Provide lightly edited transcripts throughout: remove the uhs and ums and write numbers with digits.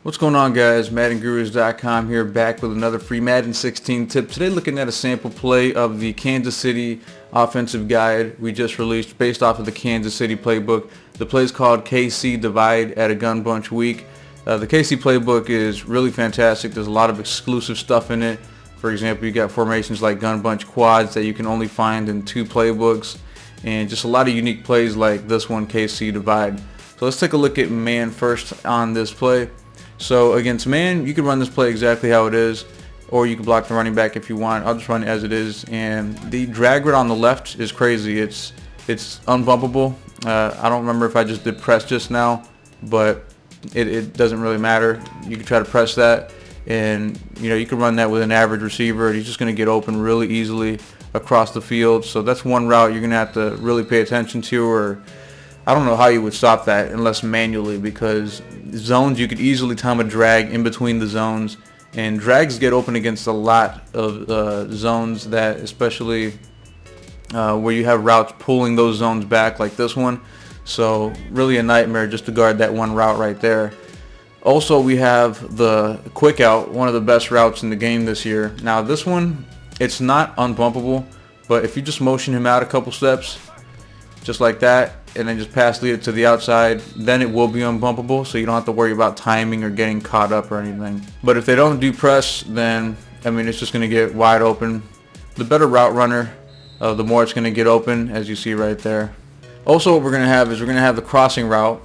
What's going on, guys? MaddenGurus.com here, back with another free Madden 16 tip. Today looking at a sample play of the Kansas City offensive guide we just released based off of the Kansas City playbook. The play is called KC Divide at a Gun Bunch Week. The KC playbook is really fantastic. There's a lot of exclusive stuff in it. For example, you got formations like Gun Bunch quads that you can only find in 2 playbooks, and just a lot of unique plays like this one, KC Divide. So let's take a look at man first on this play. So against man, you can run this play exactly how it is, or you can block the running back if you want. I'll just run it as it is, and the drag route on the left is crazy. It's unbumpable. I don't remember if I just did press just now, but it doesn't really matter. You can try to press that, and you can run that with an average receiver, and he's just going to get open really easily across the field. So that's one route you're going to have to really pay attention to, or I don't know how you would stop that unless manually, because zones, you could easily time a drag in between the zones, and drags get open against a lot of zones, that especially where you have routes pulling those zones back like this one. So really a nightmare just to guard that one route right there. Also, we have the quick out, one of the best routes in the game this year. Now this one, it's not unbumpable, but if you just motion him out a couple steps just like that, and then just pass lead it to the outside, then it will be unbumpable, so you don't have to worry about timing or getting caught up or anything. But if they don't do press, then it's just going to get wide open. The better route runner, the more it's going to get open, as you see right there. Also, what we're going to have is the crossing route,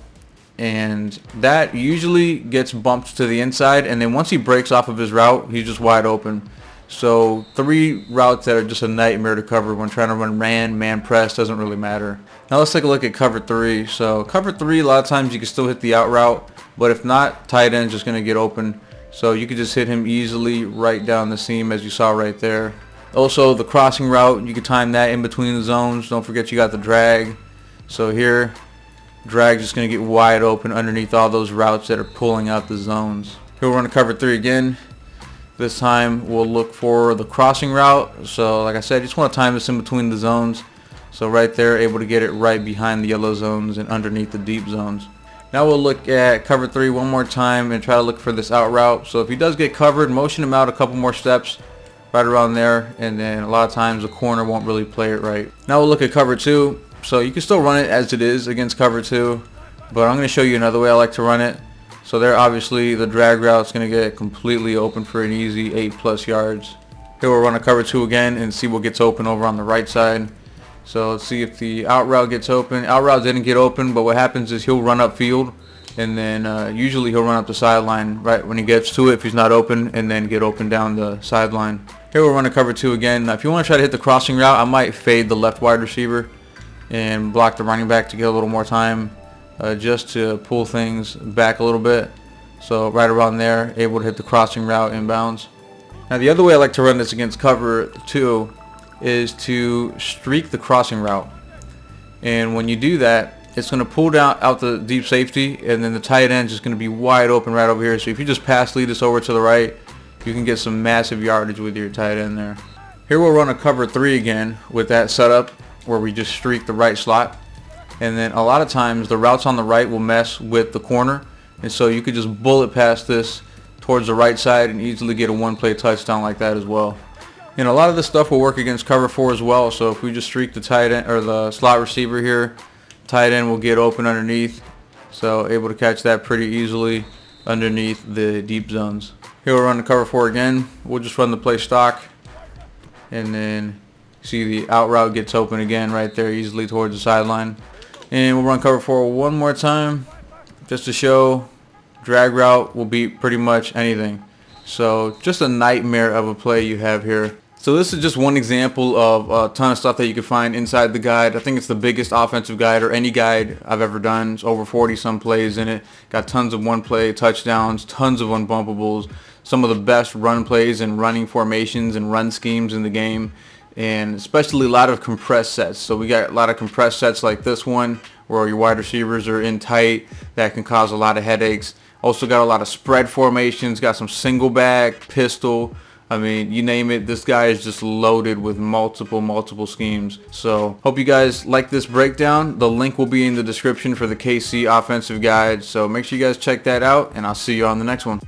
and that usually gets bumped to the inside, and then once he breaks off of his route, he's just wide open. So 3 routes that are just a nightmare to cover when trying to run man press, doesn't really matter. Now let's take a look at cover 3. So cover 3, a lot of times you can still hit the out route, but if not, tight end's just going to get open. So you could just hit him easily right down the seam, as you saw right there. Also, the crossing route, you can time that in between the zones. Don't forget you got the drag. So here, drag's just going to get wide open underneath all those routes that are pulling out the zones. Here we're going to cover 3 again. This time we'll look for the crossing route. So like I said, you just want to time this in between the zones. So right there, able to get it right behind the yellow zones and underneath the deep zones. Now we'll look at cover 3 one more time and try to look for this out route. So if he does get covered, motion him out a couple more steps right around there, and then a lot of times the corner won't really play it right. Now we'll look at cover 2. So you can still run it as it is against cover 2, but I'm going to show you another way I like to run it. So there, obviously the drag route is going to get completely open for an easy 8+ yards. Here we'll run a cover 2 again and see what gets open over on the right side. So let's see if the out route gets open. Out route didn't get open, but what happens is he'll run upfield, and then usually he'll run up the sideline right when he gets to it if he's not open, and then get open down the sideline. Here we'll run a cover 2 again. Now if you want to try to hit the crossing route, I might fade the left wide receiver and block the running back to get a little more time, just to pull things back a little bit. So right around there, able to hit the crossing route inbounds. Now the other way I like to run this against cover 2 is to streak the crossing route, and when you do that, it's going to pull out the deep safety, and then the tight end is going to be wide open right over here. So if you just pass lead this over to the right, you can get some massive yardage with your tight end there. Here we'll run a cover 3 again with that setup where we just streak the right slot, and then a lot of times the routes on the right will mess with the corner, and so you could just bullet past this towards the right side and easily get a one-play touchdown like that as well. And a lot of this stuff will work against cover 4 as well. So if we just streak the tight end or the slot receiver here, tight end will get open underneath, so able to catch that pretty easily underneath the deep zones. Here we'll run the cover 4 again. We'll just run the play stock, and then see the out route gets open again right there easily towards the sideline. And we'll run cover 4 one more time just to show drag route will beat pretty much anything. So just a nightmare of a play you have here. So this is just one example of a ton of stuff that you can find inside the guide. I think it's the biggest offensive guide, or any guide I've ever done. It's over 40 some plays in it. Got tons of one play touchdowns, tons of unbumpables, some of the best run plays and running formations and run schemes in the game, and especially a lot of compressed sets. So we got a lot of compressed sets like this one where your wide receivers are in tight. That can cause a lot of headaches. Also got a lot of spread formations, got some single back, pistol, I mean, you name it, this guy is just loaded with multiple schemes. So hope you guys like this breakdown. The link will be in the description for the KC offensive guide. So make sure you guys check that out, and I'll see you on the next one.